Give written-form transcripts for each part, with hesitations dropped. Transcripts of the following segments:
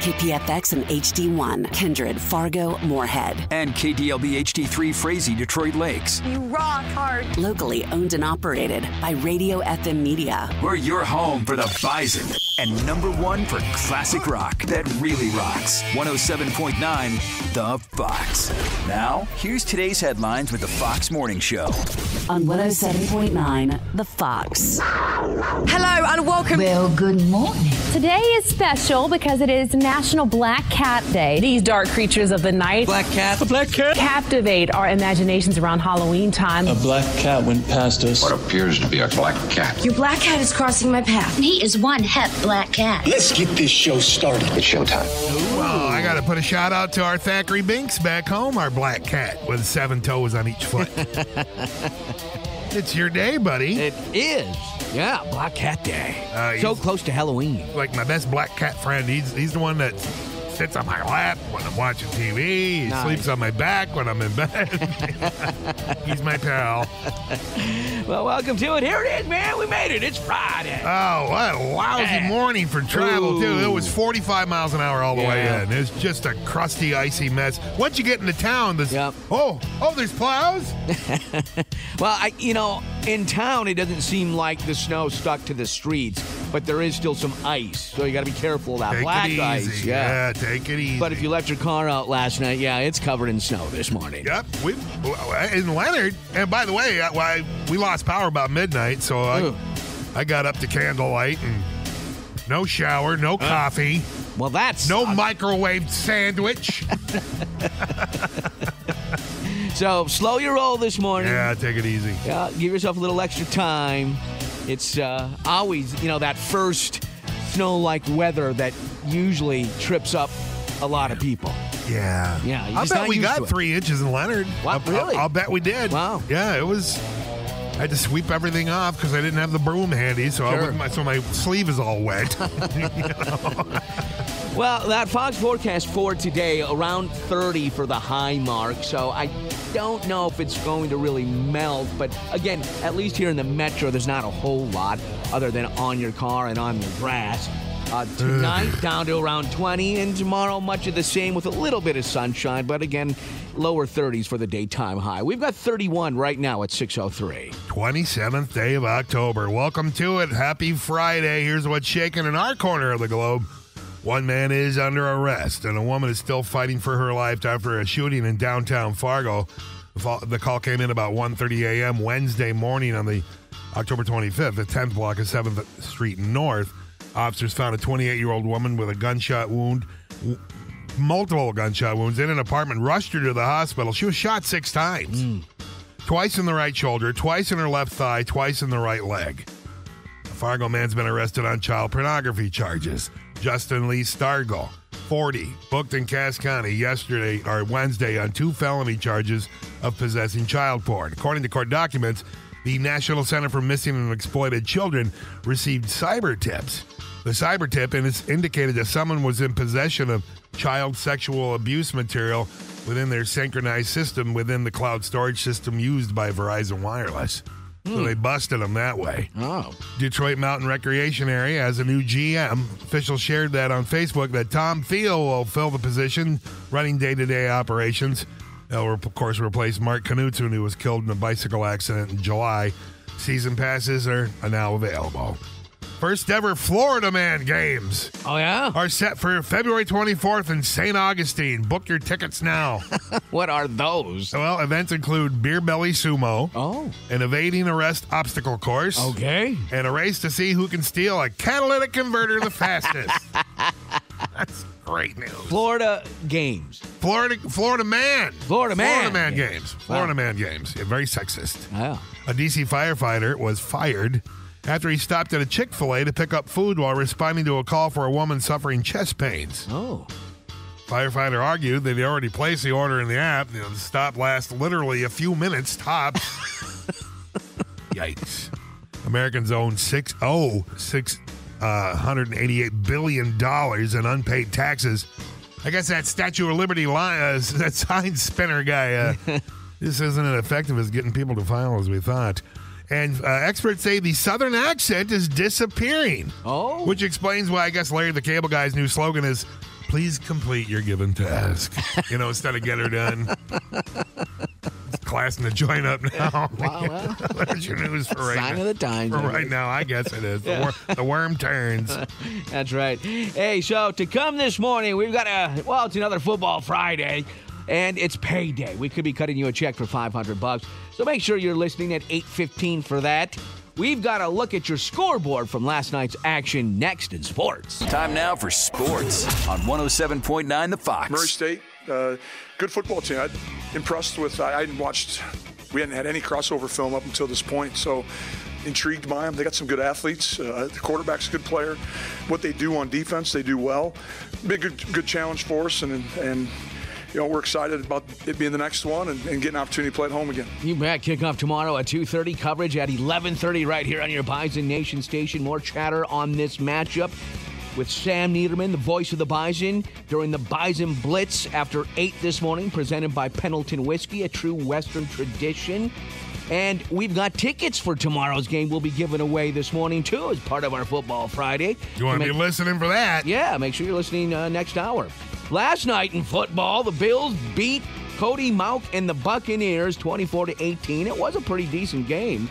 KPFX and HD1, Kindred, Fargo, Moorhead. And KDLB HD3 Frazee, Detroit Lakes. You rock hard. Locally owned and operated by Radio FM Media. We're your home for the Bison and #1 for classic rock that really rocks. 107.9 The Fox. Now, here's today's headlines with the Fox Morning Show. On 107.9 The Fox. Hello and welcome. Well, good morning. Today is special because it is National Black Cat Day. These dark creatures of the night. Black cat. A black cat. Captivate our imaginations around Halloween time. A black cat went past us. What appears to be a black cat. Your black cat is crossing my path. He is one hep black cat. Let's get this show started. It's showtime. Well, I got to put a shout out to our Thackeray Binks back home, our black cat with 7 toes on each foot. It's your day, buddy. It is. Yeah, Black Cat Day. So close to Halloween. Like my best black cat friend. He's the one that sits on my lap when I'm watching TV. He sleeps on my back when I'm in bed. He's my pal. Well, welcome to it. Here it is, man. We made it. It's Friday. Oh, what a lousy morning for travel, too. It was 45 miles an hour all the way in. It's just a crusty, icy mess. Once you get into town, there's there's plows? Well, in town, it doesn't seem like the snow stuck to the streets, but there is still some ice, so you got to be careful of that take black it easy. ice. Yeah, take it easy. But if you left your car out last night, it's covered in snow this morning. Yep. In Leonard, and by the way, we lost power about midnight, so I got up to candlelight and no shower, no coffee. Well, that's no microwave sandwich. So slow your roll this morning. Yeah, take it easy. Yeah, give yourself a little extra time. It's always, that first snow-like weather that usually trips up a lot of people. Yeah. Yeah. I bet we got 3 inches in Leonard. What, really? I'll bet we did. Wow. Yeah, it was. I had to sweep everything off because I didn't have the broom handy, so my sleeve is all wet. Well, that Fox forecast for today, around 30 for the high mark, so I don't know if it's going to really melt, but again, at least here in the metro, there's not a whole lot other than on your car and on your grass. Tonight, down to around 20, and tomorrow, much of the same with a little bit of sunshine, but again, lower 30s for the daytime high. We've got 31 right now at 6:03. 27th day of October. Welcome to it. Happy Friday. Here's what's shaking in our corner of the globe. One man is under arrest, and a woman is still fighting for her life after a shooting in downtown Fargo. The call came in about 1:30 a.m. Wednesday morning on the October 25th, the 10th block of 7th Street North. Officers found a 28-year-old woman with a gunshot wound, multiple gunshot wounds, in an apartment, rushed her to the hospital. She was shot 6 times. Twice in the right shoulder, twice in her left thigh, twice in the right leg. A Fargo man's been arrested on child pornography charges. Justin Lee Stargell, 40, booked in Cass County Wednesday on 2 felony charges of possessing child porn. According to court documents, the National Center for Missing and Exploited Children received cyber tips. The cyber tip indicated that someone was in possession of child sexual abuse material within their synchronized system within the cloud storage system used by Verizon Wireless. So they busted them that way. Oh. Detroit Mountain Recreation Area has a new GM. Officials shared that on Facebook that Tom Thiel will fill the position, running day-to-day operations. They'll, of course, replace Mark Knutson, who was killed in a bicycle accident in July. Season passes are now available. First ever Florida Man games. Oh, yeah? Are set for February 24th in St. Augustine. Book your tickets now. What are those? Well, events include beer belly sumo. Oh. An evading arrest obstacle course. Okay. And a race to see who can steal a catalytic converter the fastest. That's great news. Florida games. Florida Man. Florida Man. Florida Man games. Florida Wow. Man games. Yeah, very sexist. Yeah. A D.C. firefighter was fired after he stopped at a Chick-fil-A to pick up food while responding to a call for a woman suffering chest pains. Oh. Firefighter argued that he already placed the order in the app. The stop lasts literally a few minutes tops. Yikes. Americans own $688 billion in unpaid taxes. I guess that Statue of Liberty that sign spinner guy, this isn't as effective as getting people to file as we thought. And experts say the Southern accent is disappearing. Oh. Which explains why I guess Larry the Cable Guy's new slogan is Please complete your given task. Instead of get her done. It's classing the joint up now. Well. There's your news for right now. Sign of the times. For right now, I guess it is. The worm turns. That's right. Hey, so to come this morning, we've got it's another Football Friday, and it's payday. We could be cutting you a check for $500. So make sure you're listening at 8:15 for that. We've got to look at your scoreboard from last night's action next in sports. Time now for sports on 107.9 The Fox. Murray State, good football team. I'm impressed with. I hadn't watched. We hadn't had any crossover film up until this point, so intrigued by them. They got some good athletes. The quarterback's a good player. What they do on defense, they do well. Big good challenge for us, and we're excited about it being the next one and getting an opportunity to play at home again. You bet. Kickoff tomorrow at 2:30. Coverage at 11:30 right here on your Bison Nation station. More chatter on this matchup with Sam Niederman, the voice of the Bison, during the Bison Blitz after 8 this morning, presented by Pendleton Whiskey, a true Western tradition. And we've got tickets for tomorrow's game we'll be giving away this morning, too, as part of our Football Friday. You want to be listening for that? Yeah, make sure you're listening next hour. Last night in football, the Bills beat Cody Mauch and the Buccaneers 24-18. It was a pretty decent game.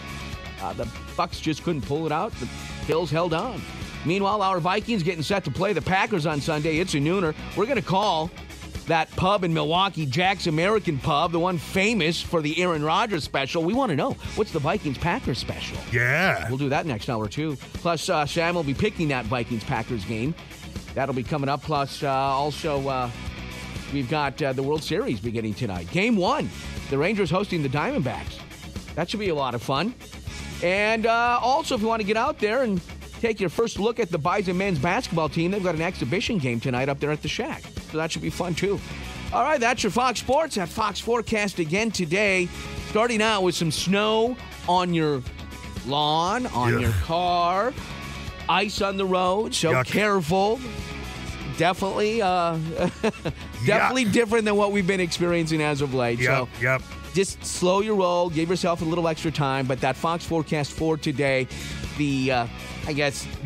The Bucs just couldn't pull it out. The Bills held on. Meanwhile, our Vikings getting set to play the Packers on Sunday. It's a nooner. We're going to call that pub in Milwaukee, Jack's American Pub, the one famous for the Aaron Rodgers special. We want to know, what's the Vikings-Packers special? Yeah. We'll do that next hour, too. Plus, Sam will be picking that Vikings-Packers game. That'll be coming up. Plus, also, we've got the World Series beginning tonight. Game 1, the Rangers hosting the Diamondbacks. That should be a lot of fun. And also, if you want to get out there and take your first look at the Bison men's basketball team, they've got an exhibition game tonight up there at the Shack. So that should be fun, too. All right, that's your Fox Sports. That Fox forecast again today. Starting out with some snow on your lawn, on your car, ice on the road, so careful. Definitely different than what we've been experiencing as of late. So just slow your roll, give yourself a little extra time. But that Fox forecast for today, the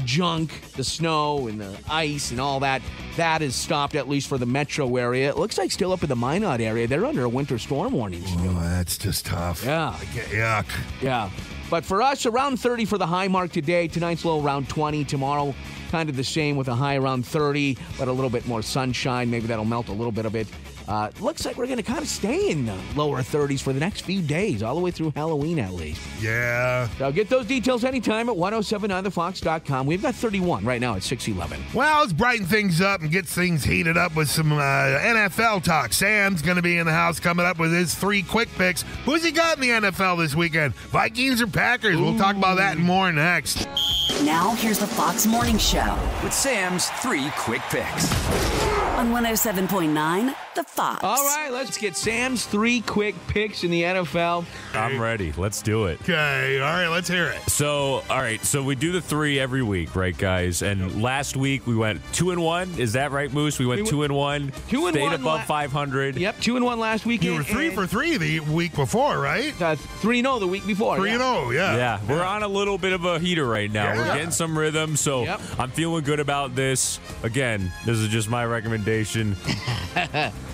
junk, the snow and the ice and all that, that is stopped at least for the metro area. It looks like still up in the Minot area. They're under a winter storm warning still. Oh, that's just tough. Yeah. Yuck. Yeah. But for us, around 30 for the high mark today. Tonight's low around 20. Tomorrow, kind of the same with a high around 30, but a little bit more sunshine. Maybe that'll melt a little bit of it. Looks like we're going to kind of stay in the lower 30s for the next few days, all the way through Halloween at least. Yeah. So get those details anytime at 1079thefox.com. We've got 31 right now at 611. Well, let's brighten things up and get things heated up with some NFL talk. Sam's going to be in the house coming up with his 3 quick picks. Who's he got in the NFL this weekend? Vikings or Packers? We'll talk about that and more next. Now, here's the Fox Morning Show with Sam's 3 quick picks. On 107.9, The Fox. All right, let's get Sam's 3 quick picks in the NFL. I'm ready. Let's do it. Okay, all right, let's hear it. So we do the 3 every week, right, guys? And last week we went 2-1. Is that right, Moose? We went 2-1. 2-1. Stayed above 500. Yep, 2-1 last week. You were 3 for 3 the week before, right? 3-0 the week before. 3-0, yeah. Yeah, we're on a little bit of a heater right now. We're getting some rhythm, so I'm feeling good about this. Again, this is just my recommendation.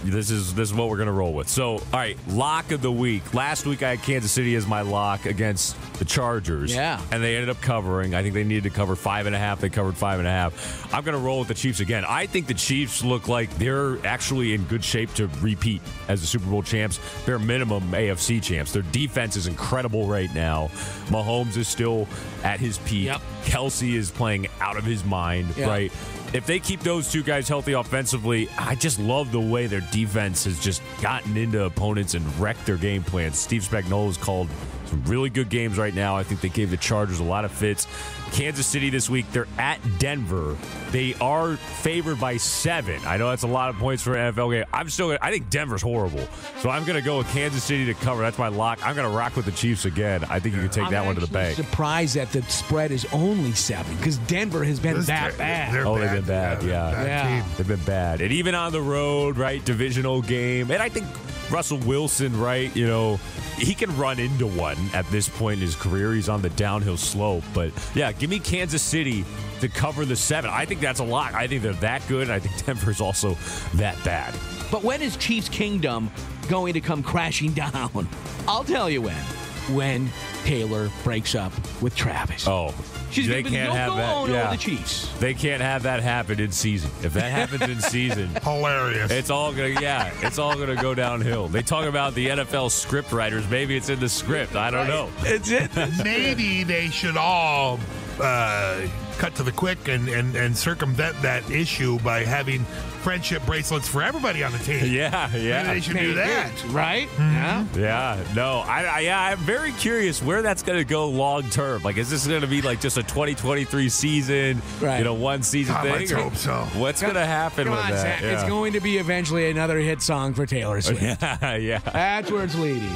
This is what we're going to roll with. So, all right, lock of the week. Last week I had Kansas City as my lock against the Chargers. Yeah. And they ended up covering. I think they needed to cover 5.5. They covered 5.5. I'm going to roll with the Chiefs again. I think the Chiefs look like they're actually in good shape to repeat as the Super Bowl champs. They're minimum AFC champs. Their defense is incredible right now. Mahomes is still at his peak. Yep. Kelsey is playing out of his mind, right? If they keep those 2 guys healthy offensively, I just love the way their defense has just gotten into opponents and wrecked their game plans. Steve Spagnuolo's called some really good games right now. I think they gave the Chargers a lot of fits. Kansas City this week, they're at Denver. They are favored by 7. I know that's a lot of points for an NFL game. I think Denver's horrible. So I'm going to go with Kansas City to cover. That's my lock. I'm going to rock with the Chiefs again. I think you can take that one to the bank. I'm surprised that the spread is only 7 because Denver has been that bad. They've been bad, yeah. Bad team. They've been bad. And even on the road, right, divisional game. And I think Russell Wilson, right? He can run into one at this point in his career. He's on the downhill slope. But, yeah, give me Kansas City to cover the 7. I think that's a lot. I think they're that good. I think Denver's also that bad. But when is Chiefs Kingdom going to come crashing down? I'll tell you when. When Taylor breaks up with Travis. Oh, she's they can't have that. Over the Chiefs. They can't have that happen in season. If that happens in season, hilarious. It's all gonna go downhill. They talk about the NFL script writers. Maybe it's in the script. I don't know. It's it. Maybe they should all cut to the quick and circumvent that issue by having friendship bracelets for everybody on the team. Yeah. Maybe they should do that. Right? Mm-hmm. Yeah. No, I'm very curious where that's going to go long term. Like, is this going to be like just a 2023 season, one season thing? Let's hope so. What's going to happen with that? Sam. It's going to be eventually another hit song for Taylor Swift. Yeah. That's where it's leading.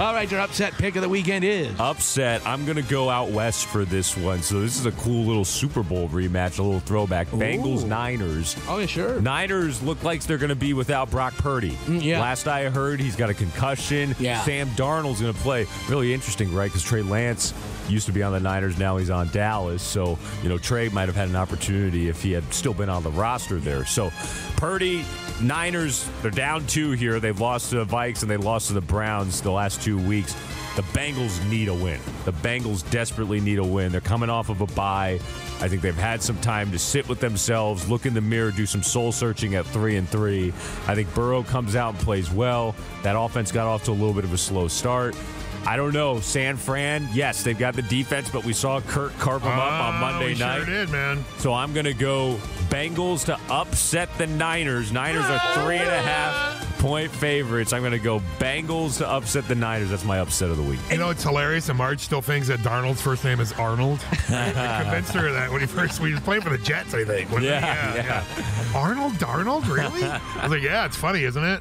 All right, your upset pick of the weekend is? Upset. I'm going to go out west for this one. So this is a cool little Super Bowl rematch, a little throwback. Bengals, Niners. Oh, yeah, sure. Niners look like they're going to be without Brock Purdy. Yeah. Last I heard, he's got a concussion. Yeah. Sam Darnold's going to play. Really interesting, right? Because Trey Lance used to be on the Niners. Now he's on Dallas. So, Trey might have had an opportunity if he had still been on the roster there. So, Purdy, Niners, they're down 2 here. They've lost to the Vikes and they lost to the Browns the last 2 weeks. The Bengals need a win. The Bengals desperately need a win. They're coming off of a bye. I think they've had some time to sit with themselves, look in the mirror, do some soul searching at 3-3. I think Burrow comes out and plays well. That offense got off to a little bit of a slow start. I don't know. San Fran, yes, they've got the defense, but we saw Kirk carve them up on Monday night. Sure did, man. So I'm going to go Bengals to upset the Niners. Niners are 3.5-point favorites. I'm going to go Bengals to upset the Niners. That's my upset of the week. It's hilarious. And Marge still thinks that Darnold's first name is Arnold. I convinced her of that when he was playing for the Jets, I think. Yeah. Darnold? Really? I was like, yeah, it's funny, isn't it?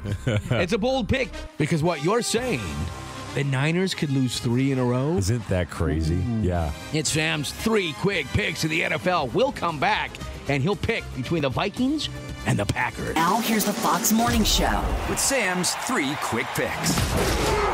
It's a bold pick because what you're saying, the Niners could lose 3 in a row. Isn't that crazy? Ooh. Yeah. It's Sam's 3 quick picks of the NFL. We'll come back, and he'll pick between the Vikings and the Packers. Now here's the Fox Morning Show with Sam's 3 quick picks.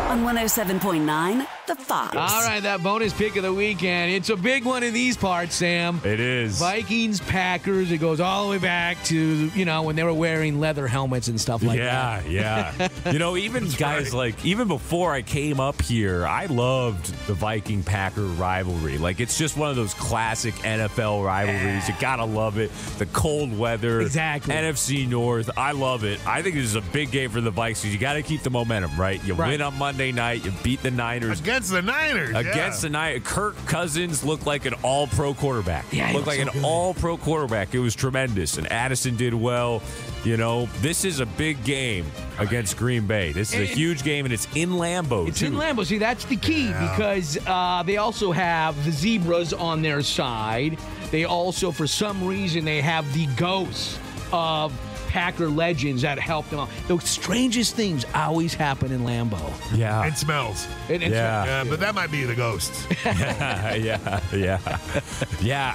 On 107.9, The Fox. All right, that bonus pick of the weekend. It's a big one in these parts, Sam. It is. Vikings, Packers. It goes all the way back to, when they were wearing leather helmets and stuff like that. Yeah. Even guys even before I came up here, I loved the Viking-Packer rivalry. Like, it's just one of those classic NFL rivalries. You got to love it. The cold weather. Exactly. NFC North. I love it. I think this is a big game for the Vikings. You got to keep the momentum, right? You win on Monday night. You beat the Niners. Against the Niners. The Niners. Kirk Cousins looked like an all-pro quarterback. Yeah, looked like an all-pro quarterback. It was tremendous. And Addison did well. This is a big game against Green Bay. This is a huge game, and it's in Lambeau, It's in Lambeau. See, that's the key because they also have the Zebras on their side. They also, for some reason, they have the ghosts of Packer legends that help them out. The strangest things always happen in Lambeau. Yeah. And smells. Yeah, but that might be the ghosts. Yeah,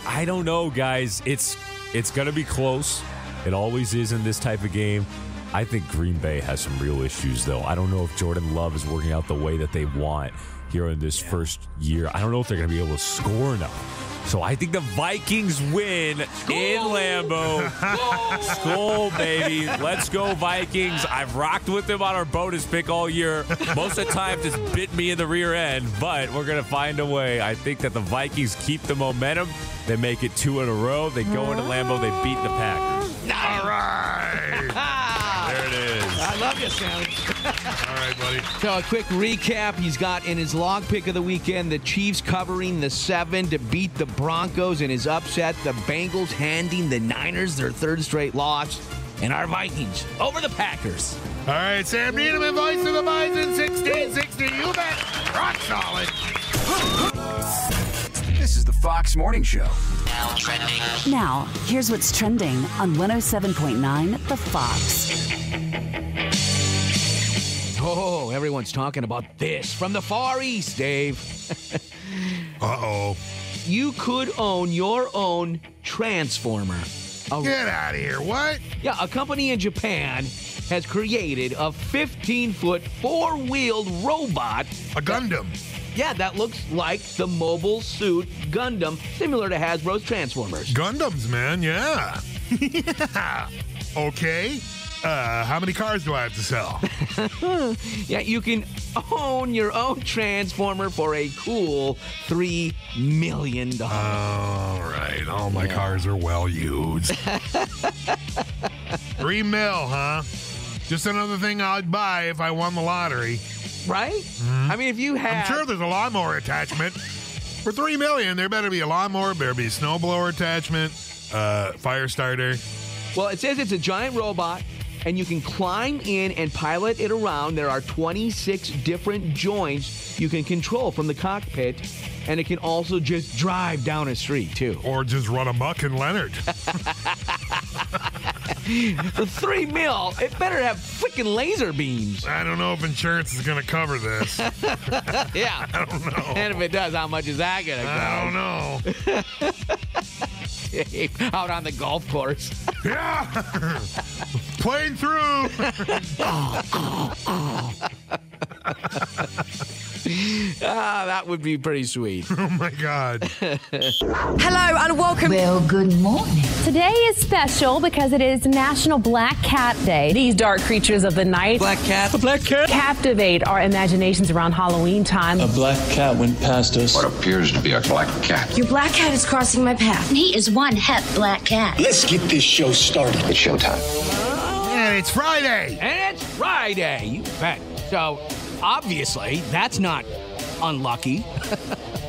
I don't know, guys. It's going to be close. It always is in this type of game. I think Green Bay has some real issues, though. I don't know if Jordan Love is working out the way that they want here in this first year. I don't know if they're going to be able to score enough. So I think the Vikings win in Lambeau. Skol, baby. Let's go, Vikings. I've rocked with them on our bonus pick all year. Most of the time, it's bit me in the rear end, but we're going to find a way. I think that the Vikings keep the momentum. They make it 2 in a row. They go into Lambeau. They beat the Packers. Nice. All right. There it is. I love you, Sam. All right, buddy. So a quick recap. He's got in his log pick of the weekend, the Chiefs covering the 7 to beat the Broncos. In his upset, the Bengals handing the Niners their 3rd straight loss. And our Vikings over the Packers. All right, Sam Needham, voice of the Bison, 1660. You bet. Rock solid. This is the Fox Morning Show. Now trending. Now, here's what's trending on 107.9 The Fox. Oh, everyone's talking about this from the Far East, Dave. Uh-oh. You could own your own Transformer. Get out of here. What? Yeah, a company in Japan has created a 15-foot, four-wheeled robot. A Gundam. That looks like the Mobile Suit Gundam, similar to Hasbro's Transformers. Gundams, man, yeah. Yeah. Okay. How many cars do I have to sell? Yeah, you can own your own Transformer for a cool $3 million. All right. All my cars are well used. $3 million, huh? Just another thing I'd buy if I won the lottery. Right? Mm-hmm. I mean, if you had... I'm sure there's a lawnmower attachment. For $3 million, there better be a lawnmower, better be a snowblower attachment, fire starter. Well, it says it's a giant robot, and you can climb in and pilot it around. There are 26 different joints you can control from the cockpit, and it can also just drive down a street, too. Or just run amok in Leonard. For $3 million, it better have freaking laser beams. I don't know if insurance is going to cover this. Yeah. I don't know. And if it does, how much is that going to cost? I don't know. Out on the golf course. Yeah. Playing through. That would be pretty sweet. Oh, my God. Hello and welcome. Well, good morning. Today is special because it is National Black Cat Day. These dark creatures of the night Black cat. A black cat. captivate our imaginations around Halloween time. A black cat went past us. What appears to be a black cat. Your black cat is crossing my path. He is one hep black cat. Let's get this show started. It's showtime. And it's Friday. And it's Friday. You bet. So, obviously, that's not unlucky,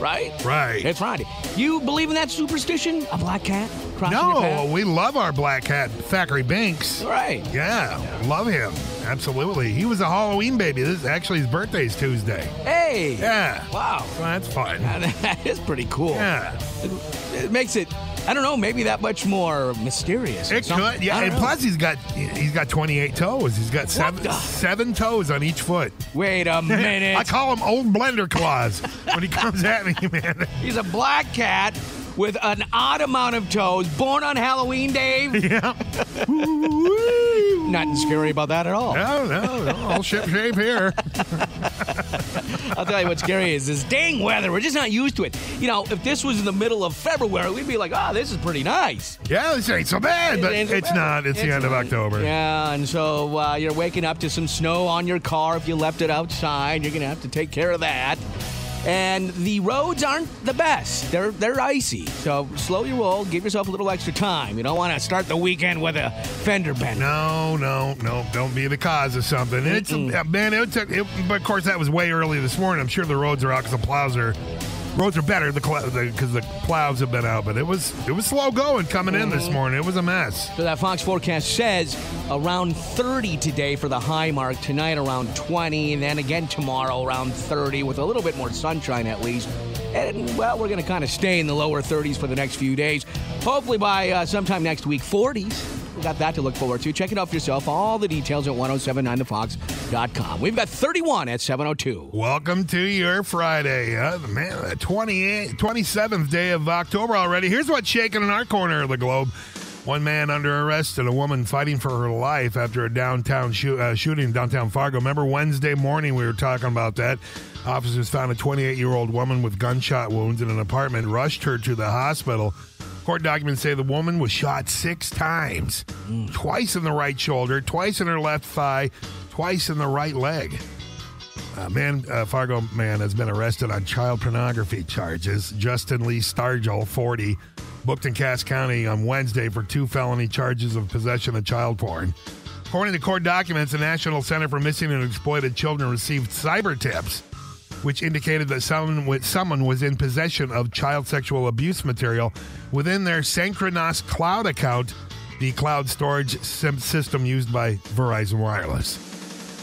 right? Right. It's Friday. You believe in that superstition? A black cat crossing your path? No, we love our black cat, Thackeray Binks. Right. Yeah, love him. Absolutely. He was a Halloween baby. This actually his birthday's Tuesday. Hey. Yeah. Wow. So that's fun. That is pretty cool. Yeah. It makes it, I don't know, maybe that much more mysterious. It could, yeah. And plus, he's got 28 toes. He's got seven toes on each foot. Wait a minute. I call him old blender claws when he comes at me, man. He's a black cat with an odd amount of toes, born on Halloween, Dave. Yeah. Nothing scary about that at all. No, all ship-shape here. I'll tell you what's scary is this dang weather. We're just not used to it. You know, if this was in the middle of February, we'd be like, this is pretty nice. Yeah, this ain't so bad, but it's not. It's the end of October. Yeah, and so you're waking up to some snow on your car if you left it outside. You're going to have to take care of that. And the roads aren't the best. They're icy. So slow your roll. Give yourself a little extra time. You don't want to start the weekend with a fender bender. No. Don't be the cause of something. It's man. But of course, that was way early this morning. I'm sure the roads are out because the roads are better because the plows have been out. But it was slow going coming in this morning. It was a mess. So that Fox forecast says around 30 today for the high mark. Tonight around 20, and then again tomorrow around 30 with a little bit more sunshine at least. And, well, we're going to kind of stay in the lower 30s for the next few days. Hopefully by sometime next week, 40s. We've got that to look forward to. Check it out for yourself. All the details at 1079thefox.com. We've got 31 at 7:02. Welcome to your Friday. Man, the 27th day of October already. Here's what's shaking in our corner of the globe. One man under arrest and a woman fighting for her life after a downtown shooting in downtown Fargo. Remember Wednesday morning we were talking about that. Officers found a 28-year-old woman with gunshot wounds in an apartment, rushed her to the hospital. Court documents say the woman was shot 6 times, twice in the right shoulder, twice in her left thigh, twice in the right leg. Fargo man has been arrested on child pornography charges. Justin Lee Stargell, 40, booked in Cass County on Wednesday for 2 felony charges of possession of child porn. According to court documents, the National Center for Missing and Exploited Children received cyber tips, which indicated that someone was in possession of child sexual abuse material within their Synchronos cloud account, the cloud storage system used by Verizon Wireless.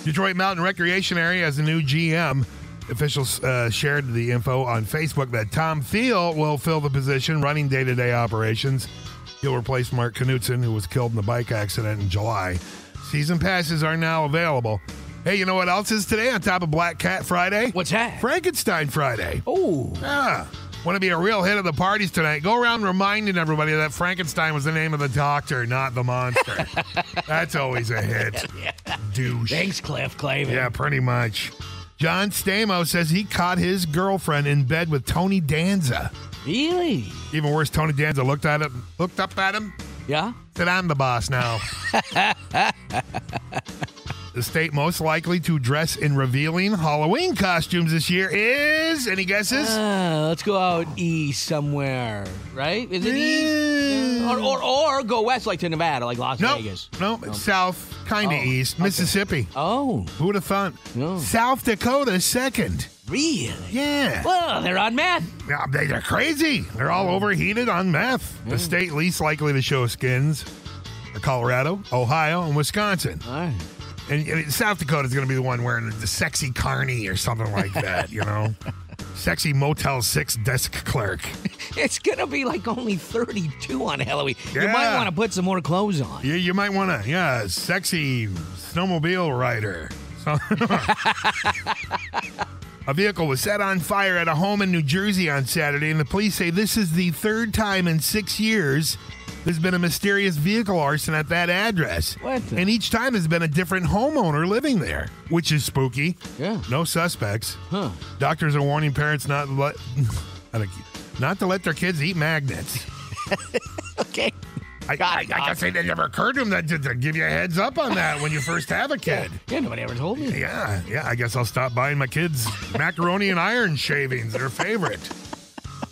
Detroit Mountain Recreation Area has a new GM. Officials shared the info on Facebook that Tom Thiel will fill the position running day-to-day operations. He'll replace Mark Knutson, who was killed in the bike accident in July. Season passes are now available. Hey, you know what else is today on top of Black Cat Friday? What's that? Frankenstein Friday. Oh. Yeah. Want to be a real hit of the parties tonight? Go around reminding everybody that Frankenstein was the name of the doctor, not the monster. That's always a hit. Douche. Thanks, Cliff Clavin. Yeah, pretty much. John Stamos says he caught his girlfriend in bed with Tony Danza. Really? Even worse, Tony Danza looked up at him. Yeah? Said, I'm the boss now. The state most likely to dress in revealing Halloween costumes this year is, any guesses? Let's go out east somewhere, right? Is it east? Or go west, like to Nevada, like Las Vegas. Nope, it's south, kind of east. Mississippi. Oh. Who would have thought? No. South Dakota second. Really? Yeah. Well, they're on meth. Yeah, they're crazy. They're all overheated on meth. The state least likely to show skins are Colorado, Ohio, and Wisconsin. All right. And South Dakota is going to be the one wearing the sexy carny or something like that, you know? Sexy Motel 6 desk clerk. It's going to be like only 32 on Halloween. Yeah. You might want to put some more clothes on. You might want to, sexy snowmobile rider. A vehicle was set on fire at a home in New Jersey on Saturday, and the police say this is the third time in 6 years there's been a mysterious vehicle arson at that address. What? And each time has been a different homeowner living there, which is spooky. Yeah. No suspects. Huh. Doctors are warning parents not to let their kids eat magnets. Okay. I guess it never occurred to them to give you a heads up on that when you first have a kid. Yeah, nobody ever told me. Yeah, I guess I'll stop buying my kids macaroni and iron shavings, their favorite.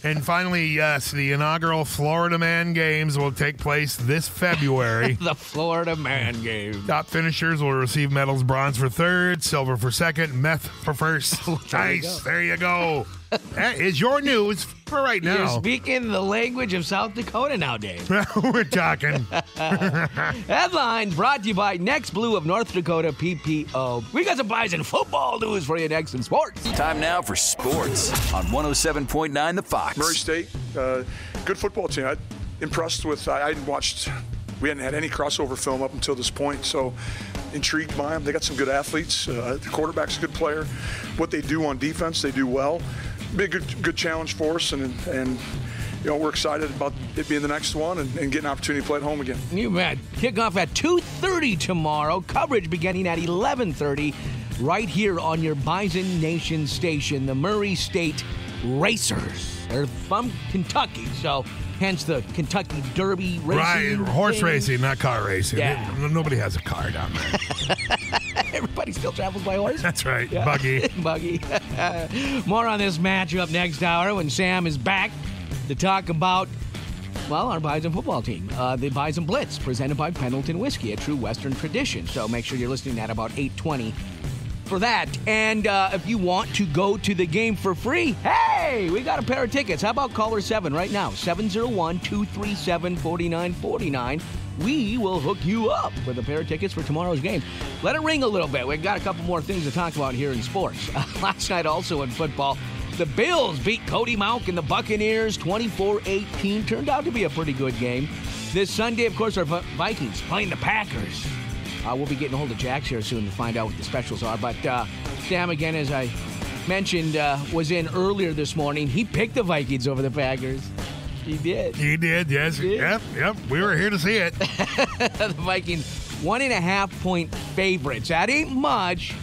And finally, yes, the inaugural Florida Man Games will take place this February. The Florida Man Games. Top finishers will receive medals: bronze for third, silver for second, meth for first. Nice, there you go. That is your news for right now. You're speaking the language of South Dakota nowadays. We're talking. Headline brought to you by Next Blue of North Dakota PPO. We got some Bison football news for you next in sports. Time now for sports on 107.9 The Fox. Murray State, good football team. I'm impressed with. We hadn't had any crossover film up until this point, so intrigued by them. They got some good athletes. The quarterback's a good player. What they do on defense, they do well. Be a good challenge for us, and we're excited about it being the next one and getting an opportunity to play at home again. You bet. Kickoff at 2:30 tomorrow. Coverage beginning at 11:30 right here on your Bison Nation station, the Murray State Racers. They're from Kentucky, so hence the Kentucky Derby racing. Right, horse racing, not car racing. Yeah. Nobody has a car down there. Everybody still travels by horse? That's right, Yeah. buggy. Buggy. More on this matchup next hour when Sam is back to talk about, well, our Bison football team. The Bison Blitz, presented by Pendleton Whiskey, a true Western tradition. So make sure you're listening at about 8:20 for that. And if you want to go to the game for free, hey, we got a pair of tickets. How about caller 7 right now, 701-237-4949. We will hook you up with a pair of tickets for tomorrow's game. Let it ring a little bit. We've got a couple more things to talk about here in sports. Last night also in football, the Bills beat Cody Mauck and the Buccaneers 24-18. Turned out to be a pretty good game. This Sunday, of course, our Vikings playing the Packers. We'll be getting a hold of Jax here soon to find out what the specials are. But Sam, again, as I mentioned, was in earlier this morning. He picked the Vikings over the Packers. He did. He did, yes. Yep. We were here to see it. The Vikings, 1.5-point favorites. That ain't much,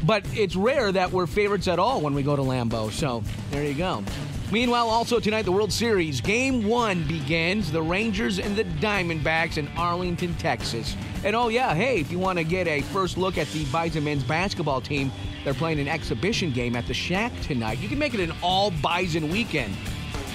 but it's rare that we're favorites at all when we go to Lambeau. So there you go. Meanwhile, also tonight, the World Series. Game 1 begins. The Rangers and the Diamondbacks in Arlington, Texas. And oh yeah, hey, if you want to get a first look at the Bison men's basketball team, they're playing an exhibition game at the Shack tonight. You can make it an all-Bison weekend.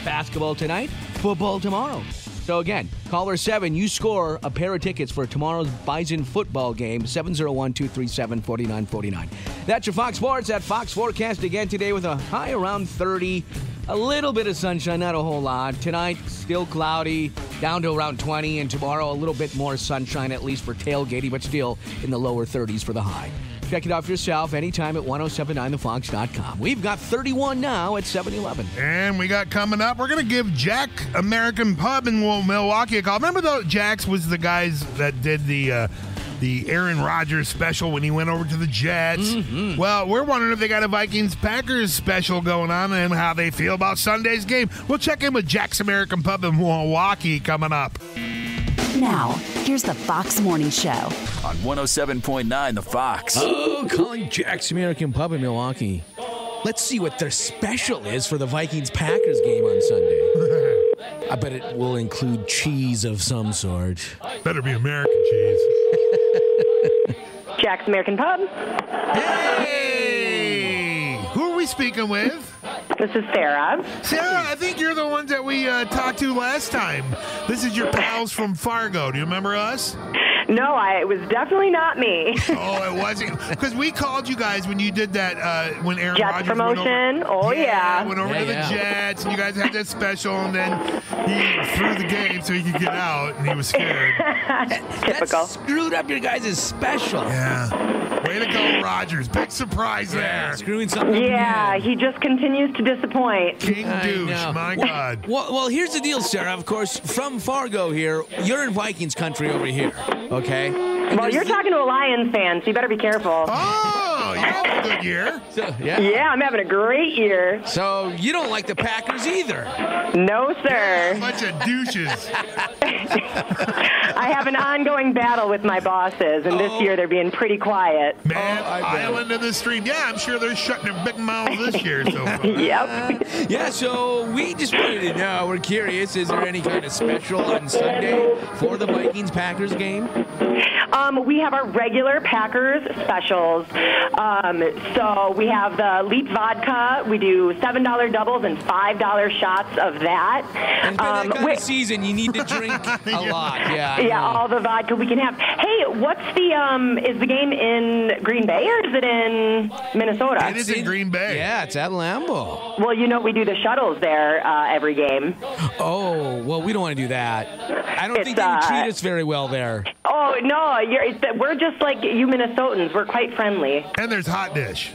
Basketball tonight, football tomorrow. So again, caller 7, you score a pair of tickets for tomorrow's Bison football game, 701-237-4949. That's your Fox Sports. That Fox forecast again today with a high around 30. A little bit of sunshine, not a whole lot. Tonight, still cloudy, down to around 20. And tomorrow, a little bit more sunshine, at least for tailgating, but still in the lower 30s for the high. Check it out for yourself anytime at 1079thefox.com. We've got 31 now at 7-Eleven. And we got coming up, we're going to give Jack American Pub in Milwaukee a call. Remember, though, Jack's was the guys that did the the Aaron Rodgers special when he went over to the Jets. Well, we're wondering if they got a Vikings-Packers special going on and how they feel about Sunday's game. We'll check in with Jack's American Pub in Milwaukee coming up. Now, here's the Fox Morning Show on 107.9 The Fox. Oh, calling Jack's American Pub in Milwaukee. Let's see what their special is for the Vikings-Packers game on Sunday. I bet it will include cheese of some sort. Better be American cheese. Jack's American Pub. Hey! Who are we speaking with? This is Sarah. Sarah, I think you're the ones that we talked to last time. This is your pals from Fargo. Do you remember us? No, it was definitely not me. Oh, it wasn't? Because we called you guys when you did that, when Aaron Jets Rodgers promotion. went over to the Jets, and you guys had that special, and then he threw the game so he could get out, and he was scared. Typical. That screwed up your guys' special. Yeah. Way to go, Rodgers. Big surprise there. Screwing something up. Yeah, he just continues to disappoint. King douche, my God. Well, here's the deal, Sarah. Of course, from Fargo here, you're in Vikings country over here, okay? Well, you're talking to a Lions fan, so you better be careful. Oh, you had a good year. So, Yeah, I'm having a great year. So you don't like the Packers either? No, sir. A bunch of douches. I have an ongoing battle with my bosses, and this year they're being pretty quiet. Man, island of the stream. Yeah, I'm sure they're shutting their big mouths this year. So Yep. Yeah, so we just wanted to know, we're curious, is there any kind of special on Sunday for the Vikings-Packers game? We have our regular Packers specials. So we have the Leap Vodka. We do $7 doubles and $5 shots of that. And for that kind of season, you need to drink a lot. Yeah, all the vodka we can have. Hey, what's is the game in Green Bay or is it in Minnesota? It is in Green Bay. Yeah, it's at Lambeau. Well, we do the shuttles there every game. Oh, well, we don't want to do that. I don't think they would treat us very well there. Oh, no, we're just like you Minnesotans. We're quite friendly. And there's hot dish.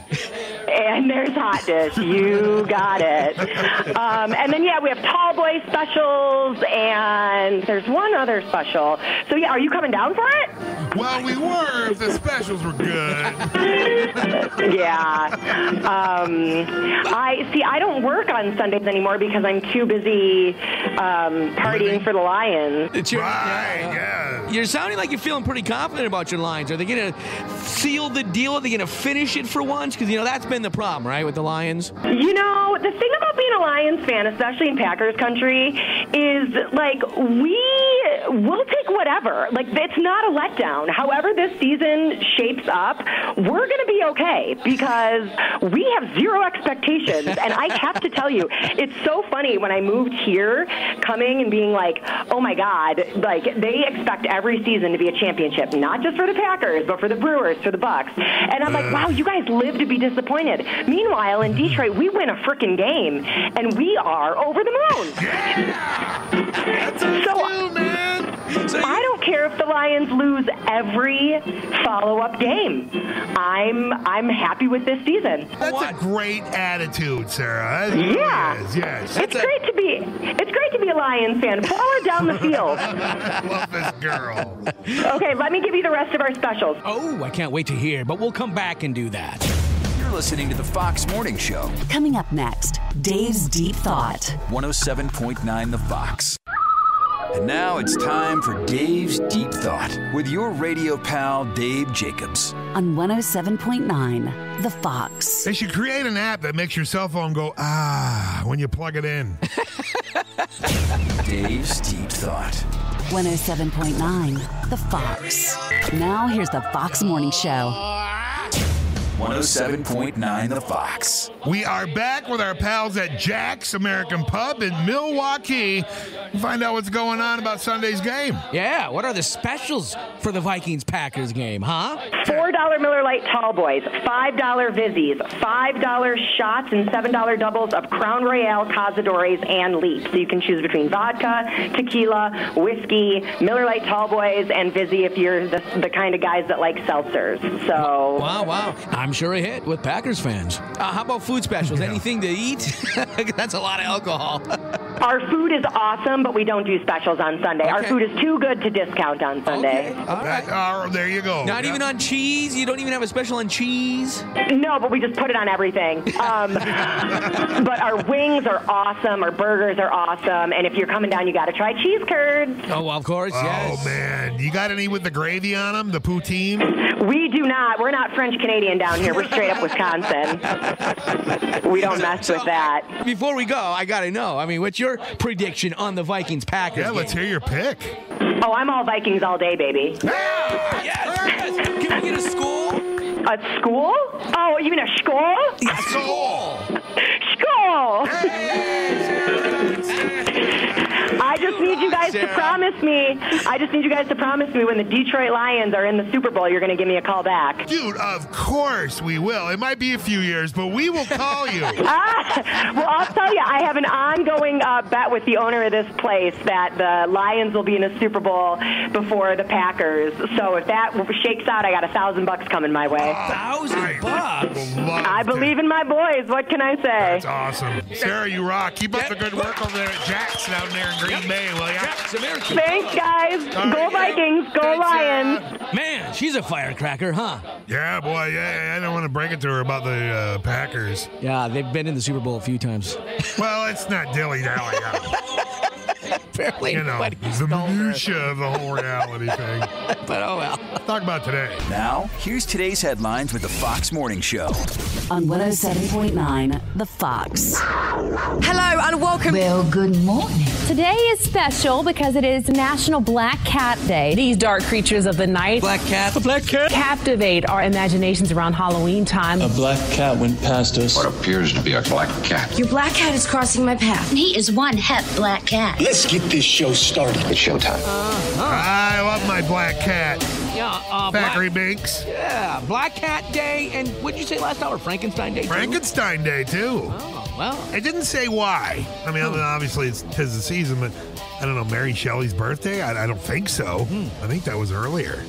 And there's hot dish. You got it. And then, we have tall boy specials, and there's one other special. So, are you coming down for it? Well, we were if the specials were good. Yeah. I don't work on Sundays anymore because I'm too busy partying for the Lions. You're sounding like you're feeling pretty confident about your Lions. Are they going to seal the deal? Are they going to finish it for once? Because, that's been the problem, right, with the Lions? The thing about being a Lions fan, especially in Packers country, is, we'll take whatever. It's not a letdown. However this season shapes up, we're going to be okay because we have zero expectations. And I have to tell you, it's so funny when I moved here, coming and being like, oh, my God, they expect every season to be a championship, not just for the Packers, but for the Brewers, for the Bucks. And I'm like, wow, you guys live to be disappointed. Meanwhile, in Detroit, we win a freaking game, and we are over the moon. Yeah! That's man. I don't care if the Lions lose every follow-up game. I'm happy with this season. That's a great attitude, Sarah. Yeah. Really is. Yes. It's great to be a Lions fan. Follow her down the field. I love this girl. Okay, let me give you the rest of our specials. Oh, I can't wait to hear, but we'll come back and do that. You're listening to the Fox Morning Show. Coming up next, Dave's Deep Thought. 107.9 The Fox. And now it's time for Dave's Deep Thought with your radio pal, Dave Jacobs. On 107.9 The Fox. They should create an app that makes your cell phone go, when you plug it in. Dave's Deep Thought. 107.9 The Fox. Now here's the Fox Morning Show. 107.9 The Fox. We are back with our pals at Jack's American Pub in Milwaukee. Find out what's going on about Sunday's game. Yeah, what are the specials for the Vikings-Packers game, huh? $4 Miller Lite Tall Boys, $5 Vizzies, $5 shots and $7 doubles of Crown Royale, Cazadores, and Leap. So you can choose between vodka, tequila, whiskey, Miller Lite Tall Boys, and Vizzy if you're the kind of guys that like seltzers. So Wow. I'm sure a hit with Packers fans. How about food specials? Anything to eat? That's a lot of alcohol. Our food is awesome, but we don't do specials on Sunday. Okay. Our food is too good to discount on Sunday. Okay. All right. There you go. Not even on cheese? You don't even have a special on cheese? No, but we just put it on everything. But our wings are awesome. Our burgers are awesome. And if you're coming down, you got to try cheese curds. Oh, of course, yes. Oh, man. You got any with the gravy on them, the poutine? We do not. We're not French-Canadian down here. We're straight up Wisconsin. We don't mess with that. Before we go, I got to know. I mean, what's your prediction on the Vikings-Packers Yeah, game? let's hear your pick. Oh, I'm all Vikings all day, baby. Yes. Can we get a score? A school? Oh, you mean a school? Yeah, score. School! I just need you guys to promise me. I just need you guys to promise me when the Detroit Lions are in the Super Bowl, you're going to give me a call back. Dude, of course we will. It might be a few years, but we will call you. Well, I'll tell you, I have an ongoing bet with the owner of this place that the Lions will be in the Super Bowl before the Packers. So if that shakes out, I got $1,000 coming my way. $1,000? I believe in my boys. What can I say? That's awesome. Sarah, you rock. Keep up the good work over there at Jack's down there in Green Bay, will ya? Jack's American. Thanks, guys. Go Vikings. Go Lions. Man, she's a firecracker, huh? Yeah, boy. Yeah, I don't want to break it to her about the Packers. Yeah, they've been in the Super Bowl a few times. Well, it's not dilly-dally. Apparently, you know, the minutia of the whole reality thing. But oh well. Talk about today. Now, here's today's headlines with the Fox Morning Show. On 107.9, The Fox. Hello and welcome. Well, good morning. Today is special because it is National Black Cat Day. These dark creatures of the night. Black cat. A black cat. Captivate our imaginations around Halloween time. A black cat went past us. What appears to be a black cat. Your black cat is crossing my path. He is one hep black cat. Let's get this show started. It's showtime. I love my black cat. Yeah, Factory Binks. Yeah, Black Cat Day, and what did you say last hour? Frankenstein Day, too? Frankenstein Day, too. Oh, well. It didn't say why. I mean, obviously, it's 'tis the season, but I don't know, Mary Shelley's birthday? I don't think so. I think that was earlier.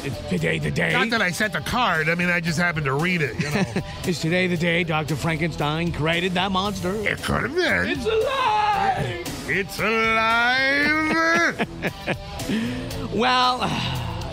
Is today the day? Not that I sent the card. I mean, I just happened to read it, you know. Is today the day Dr. Frankenstein created that monster? It could have been. It's alive! It's alive! Well,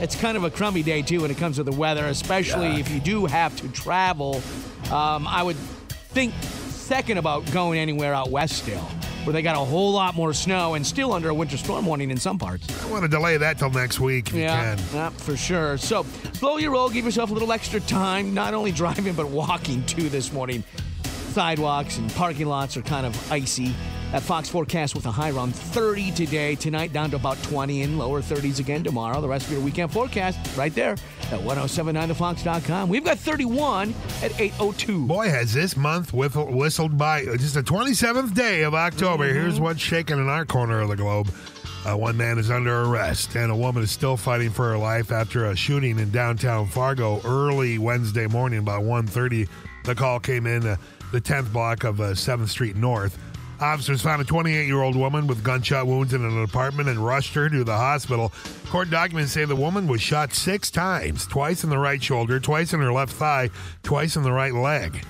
it's kind of a crummy day, too, when it comes to the weather, especially if you do have to travel. I would think second about going anywhere out west still, where they got a whole lot more snow and still under a winter storm warning in some parts. I want to delay that till next week if you can. Yeah, for sure. So slow your roll, give yourself a little extra time, not only driving but walking, too, this morning. Sidewalks and parking lots are kind of icy. That Fox forecast with a high around 30 today. Tonight down to about 20 and lower 30s again tomorrow. The rest of your weekend forecast right there at 1079thefox.com. We've got 31 at 8:02. Boy, has this month whistled by. Just the 27th day of October. Here's what's shaking in our corner of the globe. One man is under arrest, and a woman is still fighting for her life after a shooting in downtown Fargo early Wednesday morning, about 1:30. The call came in the 10th block of 7th Street North. Officers found a 28-year-old woman with gunshot wounds in an apartment and rushed her to the hospital. Court documents say the woman was shot 6 times, twice in the right shoulder, twice in her left thigh, twice in the right leg.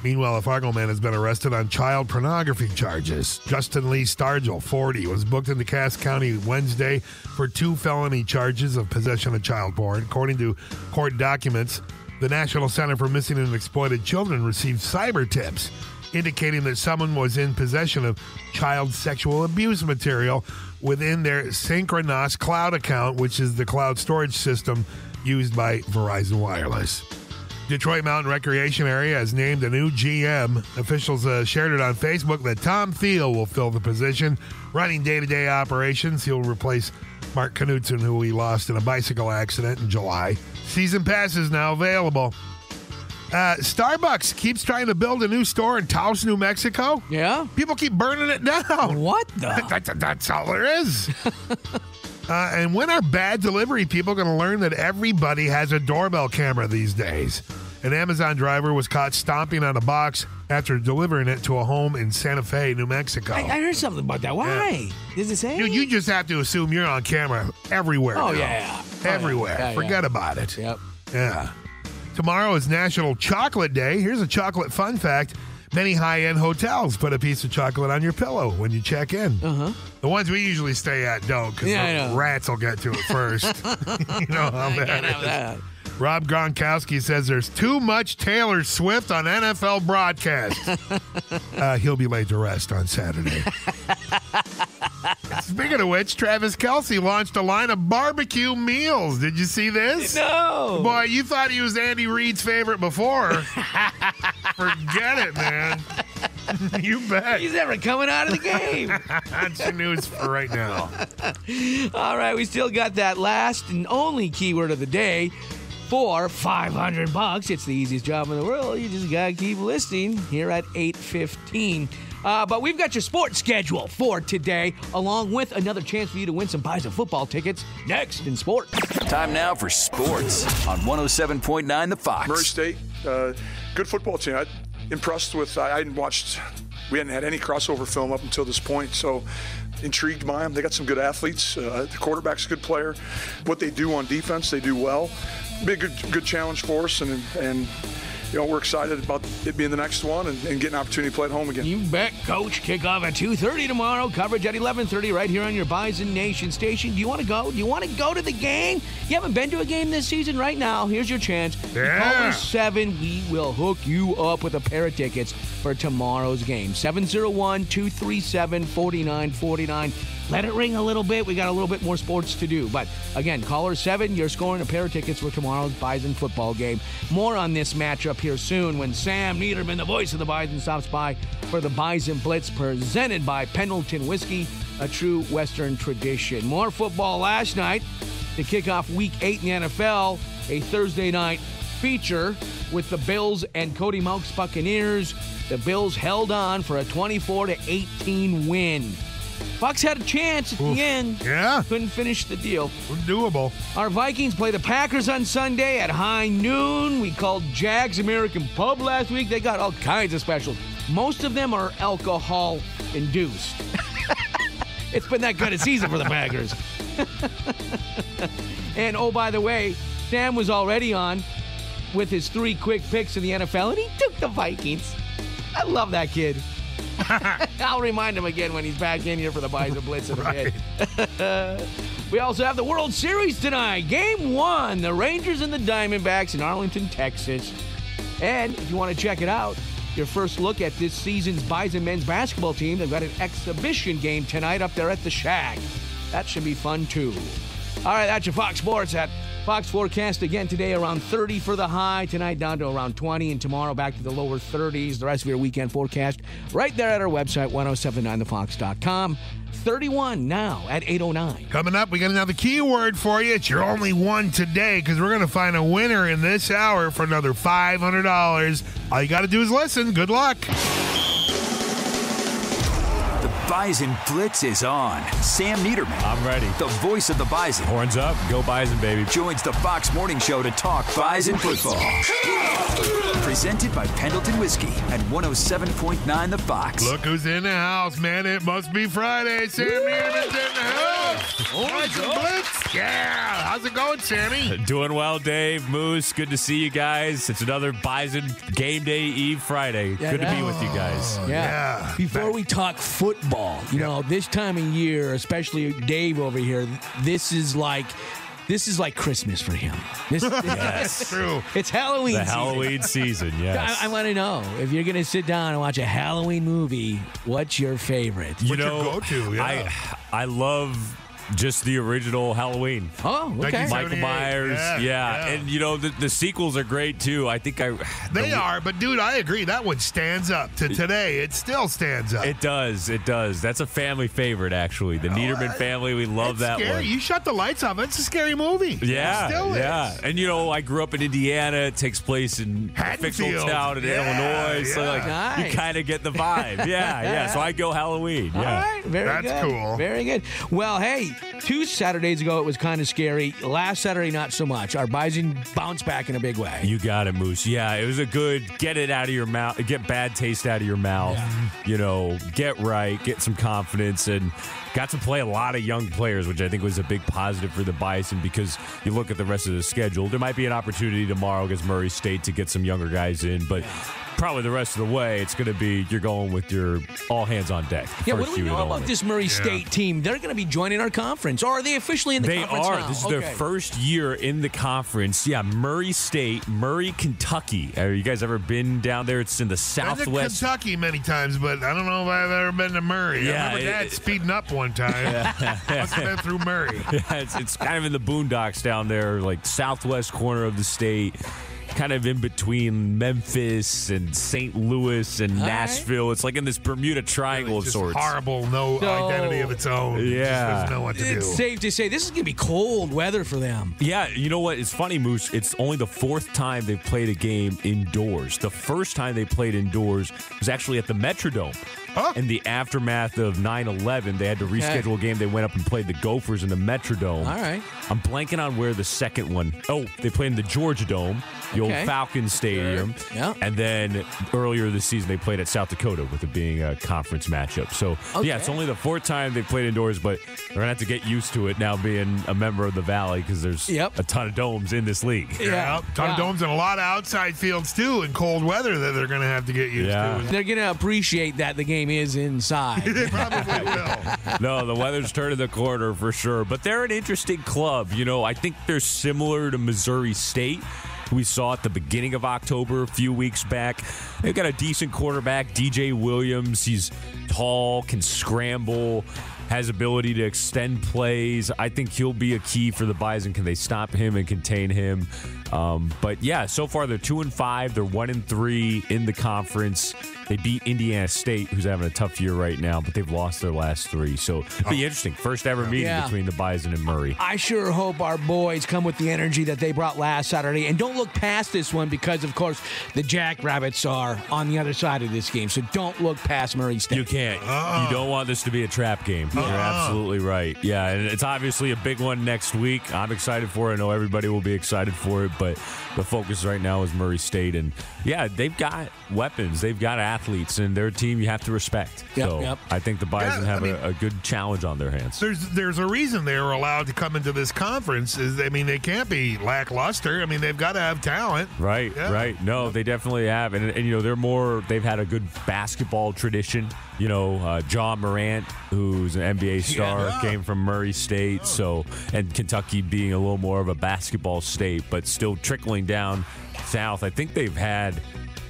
Meanwhile, a Fargo man has been arrested on child pornography charges. Justin Lee Stargell, 40, was booked into Cass County Wednesday for 2 felony charges of possession of child porn. According to court documents, the National Center for Missing and Exploited Children received cyber tips indicating that someone was in possession of child sexual abuse material within their Synchronos cloud account, which is the cloud storage system used by Verizon Wireless. Detroit Mountain Recreation Area has named a new GM. Officials shared it on Facebook that Tom Thiel will fill the position, running day-to-day operations. He'll replace Mark Knudsen, who we lost in a bicycle accident in July. Season pass is now available. Starbucks keeps trying to build a new store in Taos, New Mexico. Yeah? People keep burning it down. What the? That's all there is. And when are bad delivery people going to learn that everybody has a doorbell camera these days? An Amazon driver was caught stomping on a box after delivering it to a home in Santa Fe, New Mexico. I heard something about that. Why? Does it say? You just have to assume you're on camera everywhere. Oh, now. yeah. Everywhere. Yeah, Forget about it. Yep. Yeah. Tomorrow is National Chocolate Day. Here's a chocolate fun fact. Many high-end hotels put a piece of chocolate on your pillow when you check in. The ones we usually stay at don't, because the rats will get to it first. You know how bad it is. Rob Gronkowski says there's too much Taylor Swift on NFL broadcasts. He'll be laid to rest on Saturday. Speaking of which, Travis Kelce launched a line of barbecue meals. Did you see this? No. Boy, you thought he was Andy Reid's favorite before. Forget it, man. You bet. He's never coming out of the game. That's your news for right now. All right, we still got that last and only keyword of the day. For $500. It's the easiest job in the world. You just got to keep listening here at 8:15. But we've got your sports schedule for today, along with another chance for you to win some Bison football tickets next in sports. Time now for sports on 107.9 The Fox. Murray State, good football team. I'm impressed with, we hadn't had any crossover film up until this point, so intrigued by them. They got some good athletes. The quarterback's a good player. What they do on defense, they do well. Be a good challenge for us, and we're excited about it being the next one and getting an opportunity to play at home again. You bet, Coach. Kickoff at 2:30 tomorrow. Coverage at 11:30 right here on your Bison Nation station. Do you want to go? Do you want to go to the game? You haven't been to a game this season? Right now, here's your chance. Call us 7. We will hook you up with a pair of tickets for tomorrow's game. 701-237-4949. Let it ring a little bit. We got a little bit more sports to do. But again, caller 7, you're scoring a pair of tickets for tomorrow's Bison football game. More on this matchup here soon when Sam Niederman, the voice of the Bison, stops by for the Bison Blitz presented by Pendleton Whiskey, a true Western tradition. More football last night to kick off Week 8 in the NFL, a Thursday night feature with the Bills and Cody Mouk's Buccaneers. The Bills held on for a 24-18 win. Bucks had a chance at the end. Yeah. Couldn't finish the deal. Doable. Our Vikings play the Packers on Sunday at high noon. We called Jags American Pub last week. They got all kinds of specials. Most of them are alcohol-induced. It's been that good a season for the Packers. And, oh, by the way, Sam was already on with his 3 quick picks in the NFL, and he took the Vikings. I love that kid. I'll remind him again when he's back in here for the Bison Blitz in a bit. We also have the World Series tonight. Game 1, the Rangers and the Diamondbacks in Arlington, Texas. And if you want to check it out, your first look at this season's Bison men's basketball team, they've got an exhibition game tonight up there at the Shack. That should be fun, too. All right, that's your Fox Sports at Fox forecast again today around 30 for the high. Tonight down to around 20, and tomorrow back to the lower 30s. The rest of your weekend forecast right there at our website, 1079thefox.com. 31 now at 8:09. Coming up, we got another keyword for you. It's your only one today because we're going to find a winner in this hour for another $500. All you got to do is listen. Good luck. Bison Blitz is on. Sam Niederman, I'm ready. The voice of the Bison. Horns up. Go Bison, baby. Joins the Fox Morning Show to talk Bison football. Presented by Pendleton Whiskey at 107.9 The Fox. Look who's in the house, man. It must be Friday. Sam Niederman's in the house. Bison Blitz. Yeah. How's it going, Sammy? Doing well, Dave. Moose, good to see you guys. It's another Bison Game Day Eve Friday. Good to be with you guys. Yeah. Before we talk football, you know, this time of year, especially Dave over here, this is like Christmas for him. That's true. It's Halloween season. The Halloween season, yes. I want to know, if you're going to sit down and watch a Halloween movie, what's your favorite? What's your go-to? Yeah. I love just the original Halloween. Oh, okay. Michael Myers. Yeah. And, you know, the sequels are great, too. I think They are, but, dude, I agree. That one stands up to today. It still stands up. It does. It does. That's a family favorite, actually. The Niederman family, we love that scary. one. You shut the lights off. It's a scary movie. Yeah. It still is. And, you know, I grew up in Indiana. It takes place in a fictional town in Illinois. So, like, nice. you kind of get the vibe. Yeah. So I go Halloween. All Yeah. right. Very good. That's cool. Very good. Well, hey, 2 Saturdays ago, it was kind of scary. Last Saturday, not so much. Our Bison bounced back in a big way. You got it, Moose. Yeah, it was a good get it out of your mouth, get bad taste out of your mouth. Yeah. Get right, get some confidence, and got to play a lot of young players, which I think was a big positive for the Bison because you look at the rest of the schedule. There might be an opportunity tomorrow against Murray State to get some younger guys in, but probably the rest of the way, it's going to be you're going with your all hands on deck. Yeah, what do we know about this Murray State team? They're going to be joining our conference. Or are they officially in the conference now? They are. This is their first year in the conference. Yeah, Murray State, Murray, Kentucky. Have you guys ever been down there? It's in the southwest. I've been to Kentucky many times, but I don't know if I've ever been to Murray. Yeah, I remember Dad speeding up one time. Must have been through Murray. Yeah, it's kind of in the boondocks down there, like southwest corner of the state. Kind of in between Memphis and St. Louis and Nashville. It's like in this Bermuda Triangle of sorts. Horrible, no identity of its own. Yeah. It just doesn't know what to do. It's safe to say this is going to be cold weather for them. Yeah, you know what? It's funny, Moose. It's only the 4th time they've played a game indoors. The first time they played indoors was actually at the Metrodome. In the aftermath of 9/11, they had to reschedule a game. They went up and played the Gophers in the Metrodome. All right. I'm blanking on where the second one. Oh, they played in the Georgia Dome, the old Falcons Stadium. Sure. Yeah. And then earlier this season, they played at South Dakota with it being a conference matchup. So, yeah, it's only the 4th time they've played indoors, but they're going to have to get used to it now being a member of the Valley because there's a ton of domes in this league. Yeah, a ton of domes and a lot of outside fields, too, in cold weather that they're going to have to get used to. They're going to appreciate that the game is inside. They probably will. No, the weather's turning the corner for sure. But they're an interesting club. I think they're similar to Missouri State, who we saw at the beginning of October a few weeks back. They've got a decent quarterback, DJ Williams. He's tall, can scramble, has ability to extend plays. I think he'll be a key for the Bison. Can they stop him and contain him? But yeah, so far they're 2-5. They're 1-3 in the conference. They beat Indiana State, who's having a tough year right now, but they've lost their last 3. So it'll be interesting. First ever meeting between the Bison and Murray. I sure hope our boys come with the energy that they brought last Saturday. And don't look past this one because, of course, the Jackrabbits are on the other side of this game. So don't look past Murray State. You can't. You don't want this to be a trap game. You're absolutely right. Yeah, and it's obviously a big one next week. I'm excited for it. I know everybody will be excited for it, but the focus right now is Murray State. And, yeah, they've got weapons. They've got athletes, and their team you have to respect. I think the Bison have a good challenge on their hands. There's a reason they were allowed to come into this conference. They can't be lackluster. They've got to have talent. Right. No, they definitely have. And they've had a good basketball tradition. John Morant, who's an NBA star, came from Murray State. And Kentucky being a little more of a basketball state, but still trickling down south. I think they've had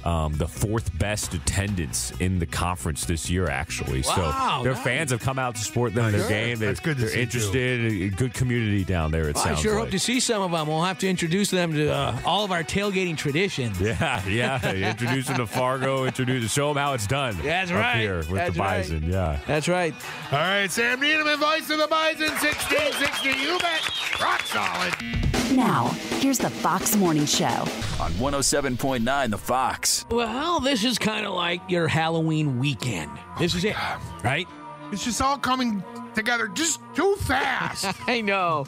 the 4th best attendance in the conference this year, actually. Wow, so their fans have come out to support them in their game. They're interested. A good community down there, it sounds I sure like. hope to see some of them. We'll have to introduce them to all of our tailgating traditions. Yeah. Introduce them to Fargo. Show them how it's done. That's up right. here with the Bison. Yeah. That's right. All right, Sam Needham, voice of the Bison, 1660. You bet. Rock solid. Now, here's the Fox Morning Show on 107.9 The Fox. Well, this is kind of like your Halloween weekend. This is it, right? It's just all coming together just too fast. I know.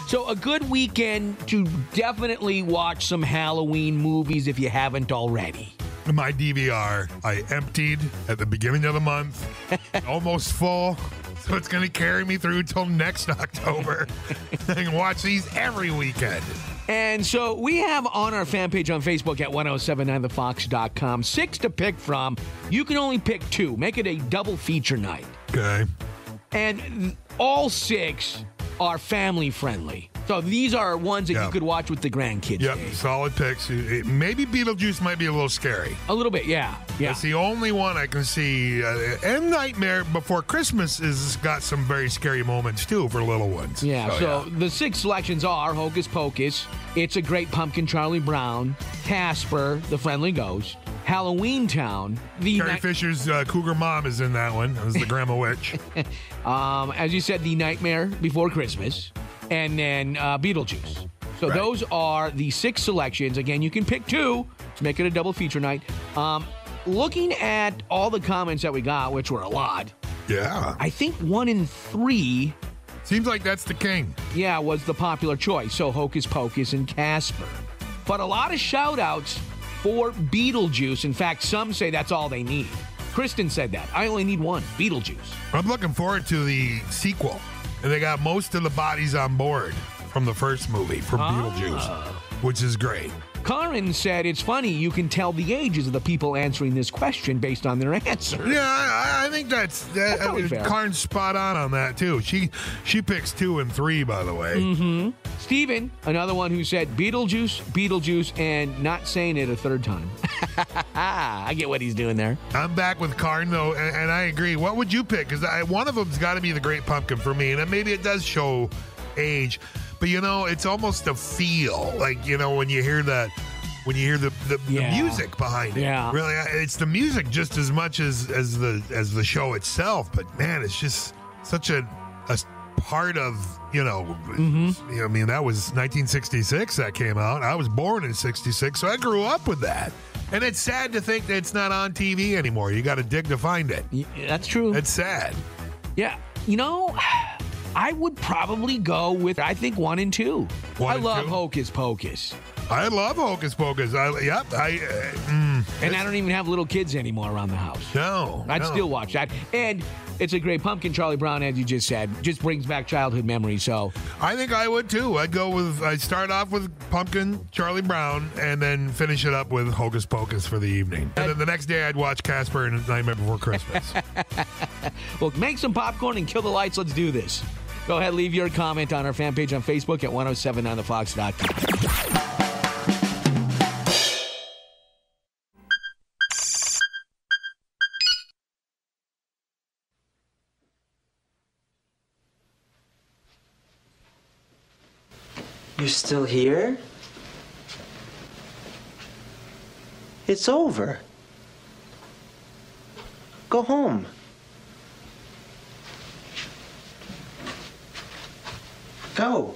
So a good weekend to definitely watch some Halloween movies if you haven't already. My DVR, I emptied at the beginning of the month, almost full. So it's going to carry me through till next October. I can watch these every weekend. And so we have on our fan page on Facebook at 1079thefox.com 6 to pick from. You can only pick 2. Make it a double feature night. Okay. And all 6 are family friendly. So these are ones that you could watch with the grandkids. Yep, solid picks. Maybe Beetlejuice might be a little scary. A little bit, yeah. It's the only one I can see. And Nightmare Before Christmas has got some very scary moments, too, for little ones. Yeah, so the 6 selections are Hocus Pocus, It's a Great Pumpkin, Charlie Brown, Casper, The Friendly Ghost, Halloween Town. Carrie Fisher's Cougar Mom is in that one. That was the Grandma Witch. As you said, The Nightmare Before Christmas. And then Beetlejuice. So those are the 6 selections. Again, you can pick 2 to make it a double feature night. Looking at all the comments that we got, which were a lot. Yeah. I think 1 in 3 Seems like that's the king. Yeah, was the popular choice. So Hocus Pocus and Casper. But a lot of shout-outs for Beetlejuice. In fact, some say that's all they need. Kristen said that. I only need one, Beetlejuice. I'm looking forward to the sequel. And they got most of the bodies on board from the first movie, from Beetlejuice, which is great. Karin said it's funny you can tell the ages of the people answering this question based on their answer. Yeah, I think that's fair. Karin's spot on that too. She picks 2 and 3, by the way. Mm-hmm. Steven, another one who said Beetlejuice, and not saying it a third time. I get what he's doing there. I'm back with Karin though, and I agree. What would you pick? Because one of them's got to be the Great Pumpkin for me, and maybe it does show age. But, it's almost a feel, like, when you hear that, when you hear the music behind it. Yeah. Really, it's the music just as much as the show itself. But, man, it's just such a part of, Mm-hmm. I mean, that was 1966 that came out. I was born in 66, so I grew up with that. And it's sad to think that it's not on TV anymore. You got to dig to find it. That's true. It's sad. Yeah. I would probably go with, I think, 1 and 2. I love Hocus Pocus. I love Hocus Pocus. And I don't even have little kids anymore around the house. No. I'd still watch that. And it's a great pumpkin, Charlie Brown, as you just said. Just brings back childhood memories. So I think I would too. I'd start off with Pumpkin, Charlie Brown, and then finish it up with Hocus Pocus for the evening. And then the next day I'd watch Casper and Nightmare Before Christmas. Well, make some popcorn and kill the lights. Let's do this. Go ahead, leave your comment on our fan page on Facebook at 1079thefox.com. You're still here? It's over. Go home. Go.